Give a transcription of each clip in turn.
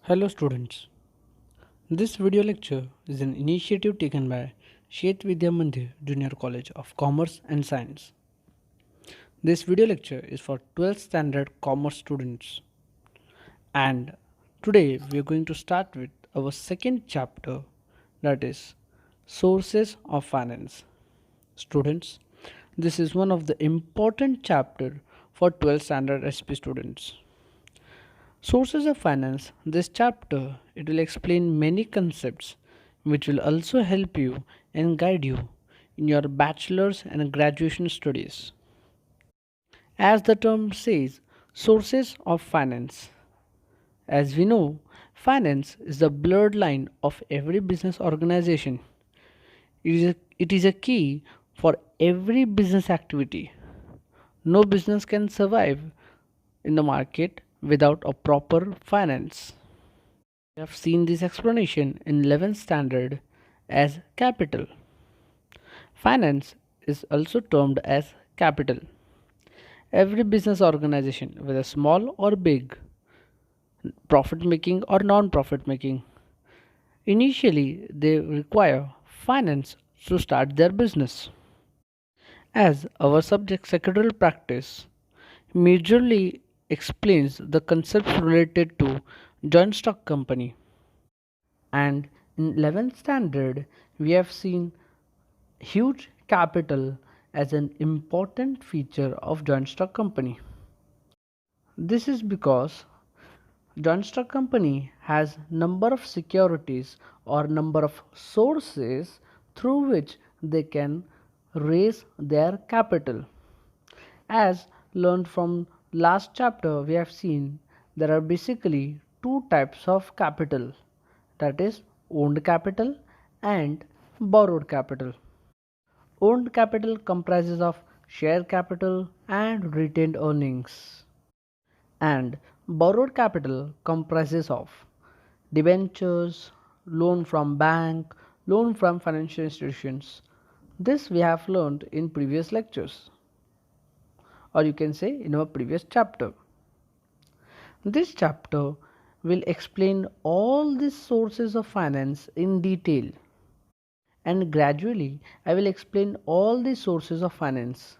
Hello students. This video lecture is an initiative taken by Shet Vidya Mandir Junior College of Commerce and Science. This video lecture is for 12th standard commerce students. And today we are going to start with our second chapter, that is sources of finance. Students, this is one of the important chapter for 12th standard SP students. Sources of finance. This chapter it will explain many concepts which will also help you and guide you in your bachelor's and graduation studies. As the term says, sources of finance. As we know, finance is the bloodline of every business organization. It is a key for every business activity. No business can survive in the market without a proper finance. We have seen this explanation in 11th standard as capital. Finance is also termed as capital. Every business organization, whether small or big, profit making or non profit making, initially they require finance to start their business. As our subject Secretarial Practice majorly explains the concepts related to joint stock company. And in 11th standard, we have seen huge capital as an important feature of joint stock company. This is because joint stock company has number of securities or number of sources through which they can raise their capital. As learned from last chapter, we have seen there are basically two types of capital, that is owned capital and borrowed capital. Owned capital comprises of share capital and retained earnings, and borrowed capital comprises of debentures, loan from bank, loan from financial institutions. This we have learned in previous lectures, or you can say in our previous chapter. This chapter will explain all these sources of finance in detail, and gradually I will explain all the sources of finance.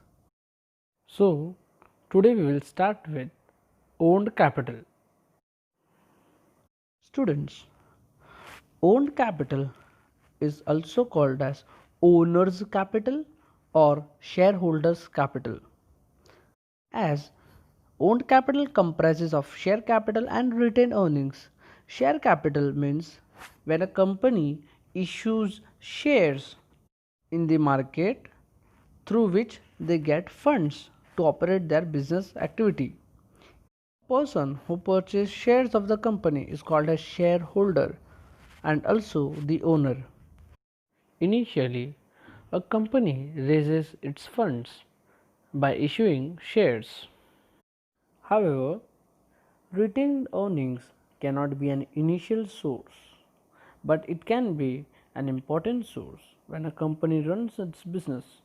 So, today we will start with owned capital. Students, owned capital is also called as owner's capital or shareholders capital. As owned capital comprises of share capital and retained earnings. Share capital means when a company issues shares in the market through which they get funds to operate their business activity. A person who purchases shares of the company is called a shareholder and also the owner. Initially, a company raises its funds by issuing shares. However, retained earnings cannot be an initial source, but it can be an important source when a company runs its business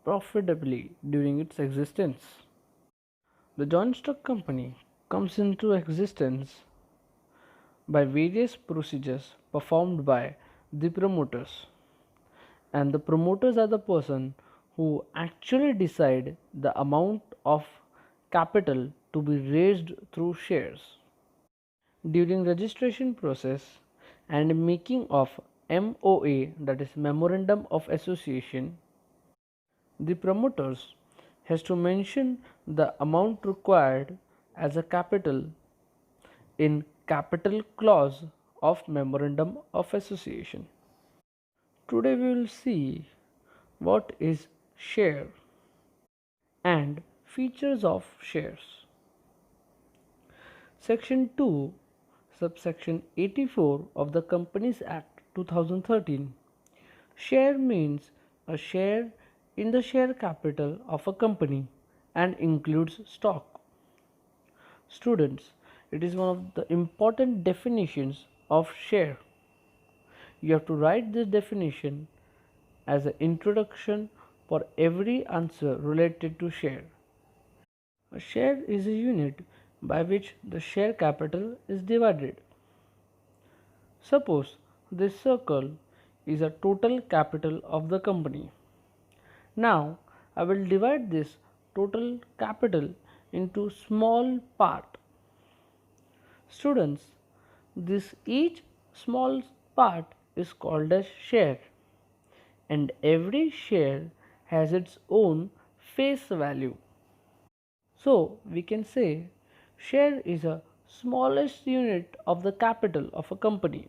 profitably during its existence. The joint stock company comes into existence by various procedures performed by the promoters, and the promoters are the person who actually decide the amount of capital to be raised through shares. During registration process and making of MOA, that is Memorandum of Association, the promoters has to mention the amount required as a capital in capital clause of Memorandum of Association. Today we will see what is share and features of shares. Section 2, subsection 84 of the Companies Act 2013. Share means a share in the share capital of a company and includes stock. Students, it is one of the important definitions of share. You have to write this definition as an introduction for every answer related to share. A share is a unit by which the share capital is divided. Suppose this circle is a total capital of the company. Now I will divide this total capital into small part. Students, this each small part is called as share, and every share has its own face value. So we can say share is a smallest unit of the capital of a company.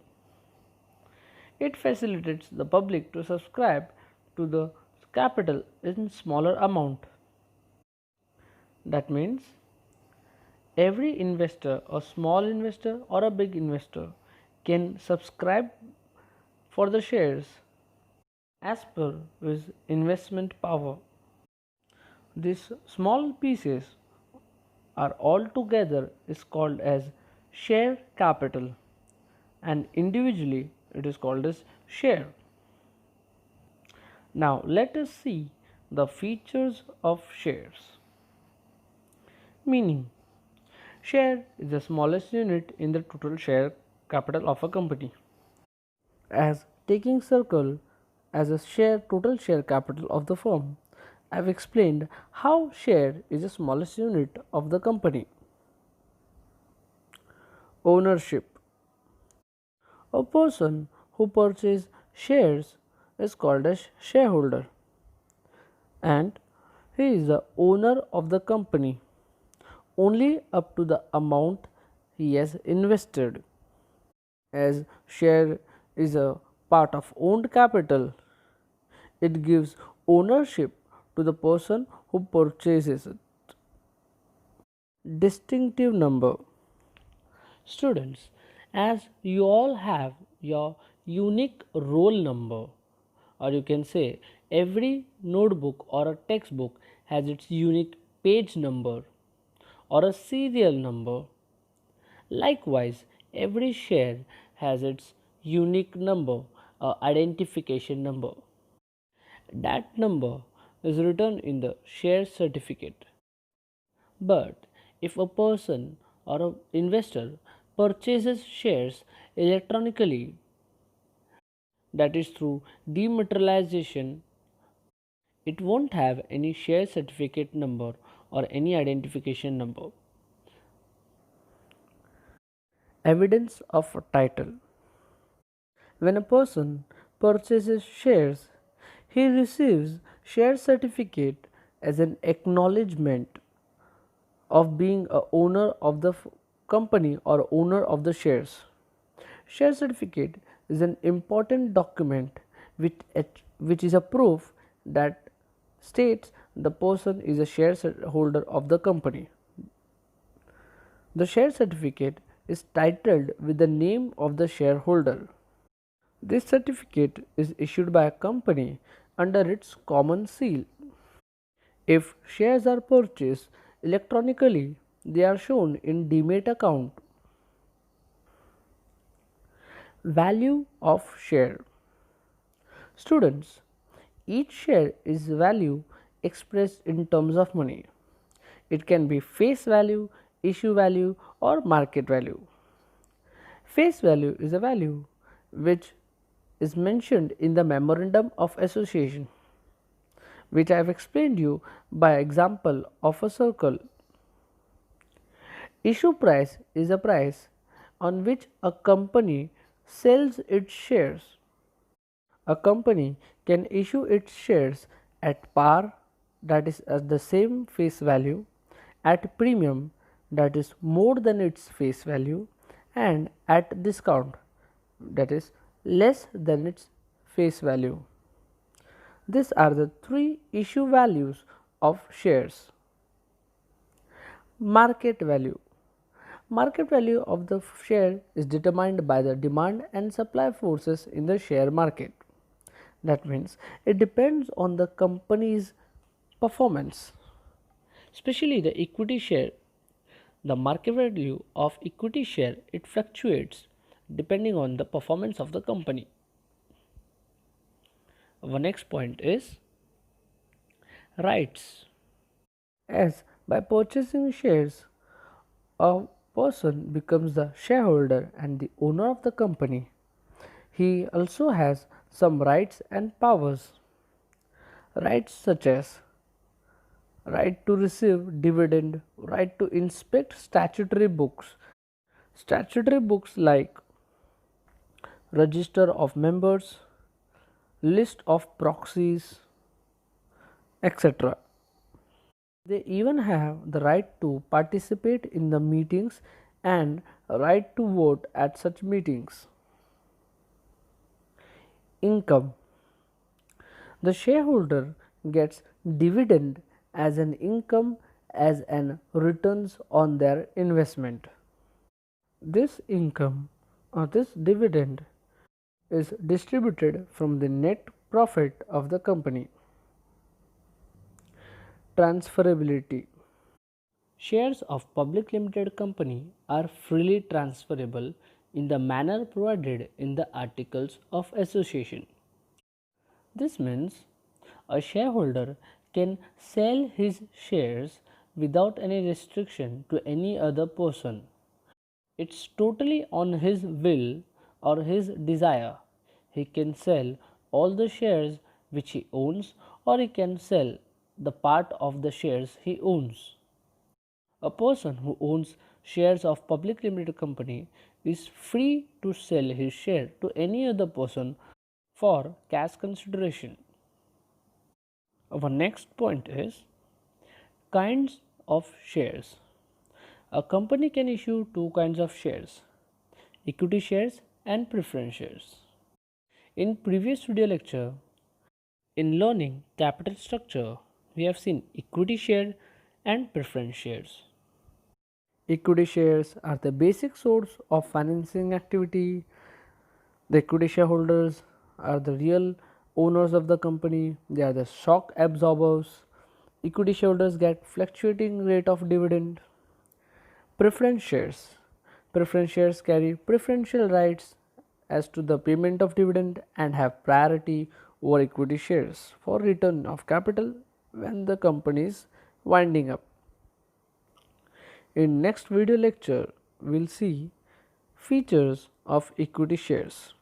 It facilitates the public to subscribe to the capital in smaller amount. That means every investor, a small investor or a big investor, can subscribe for the shares as per his investment power. These small pieces are all together is called as share capital, and individually it is called as share. Now let us see the features of shares. Meaning, share is the smallest unit in the total share capital of a company. As taking circle as a share total share capital of the firm, I have explained how share is the smallest unit of the company. Ownership. A person who purchases shares is called as shareholder, and he is the owner of the company only up to the amount he has invested. As share is a part of owned capital, it gives ownership to the person who purchases it. Distinctive number. Students, as you all have your unique roll number, or you can say every notebook or a textbook has its unique page number or a serial number. Likewise, every share has its unique number, identification number. That number is written in the share certificate. But if a person or an investor purchases shares electronically, that is through dematerialization, it won't have any share certificate number or any identification number. Evidence of a title. When a person purchases shares, he receives share certificate as an acknowledgement of being a owner of the company or owner of the shares. Share certificate is an important document which is a proof that states the person is a shareholder of the company. The share certificate is titled with the name of the shareholder. This certificate is issued by a company under its common seal. If shares are purchased electronically, they are shown in demat account. Value of share. Students, each share is value expressed in terms of money. It can be face value, issue value, or market value. Face value is a value which is mentioned in the memorandum of association, which I have explained you by example of a circle. Issue price is a price on which a company sells its shares. A company can issue its shares at par, that is at the same face value, at premium, that is more than its face value, and at discount, that is less than its face value. These are the three issue values of shares. Market value. Market value of the share is determined by the demand and supply forces in the share market. That means it depends on the company's performance, especially the equity share. The market value of equity share, it fluctuates depending on the performance of the company. Our next point is rights. As by purchasing shares, a person becomes the shareholder and the owner of the company. He also has some rights and powers. Rights such as right to receive dividend, right to inspect statutory books. Statutory books like register of members, list of proxies, etc. They even have the right to participate in the meetings and right to vote at such meetings. Income. The shareholder gets dividend as an income as an returns on their investment. This income or this dividend is distributed from the net profit of the company. Transferability. Shares of public limited company are freely transferable in the manner provided in the articles of association. This means a shareholder can sell his shares without any restriction to any other person. It's totally on his will or his desire. He can sell all the shares which he owns, or he can sell the part of the shares he owns. A person who owns shares of public limited company is free to sell his share to any other person for cash consideration. Our next point is kinds of shares. A company can issue two kinds of shares: equity shares and preference shares. In previous video lecture, in learning capital structure, we have seen equity share and preference shares. Equity shares are the basic source of financing activity. The equity shareholders are the real owners of the company. They are the shock absorbers. Equity shareholders get fluctuating rate of dividend. Preference shares. Preference shares carry preferential rights as to the payment of dividend and have priority over equity shares for return of capital when the company is winding up. In next video lecture, we will see features of equity shares.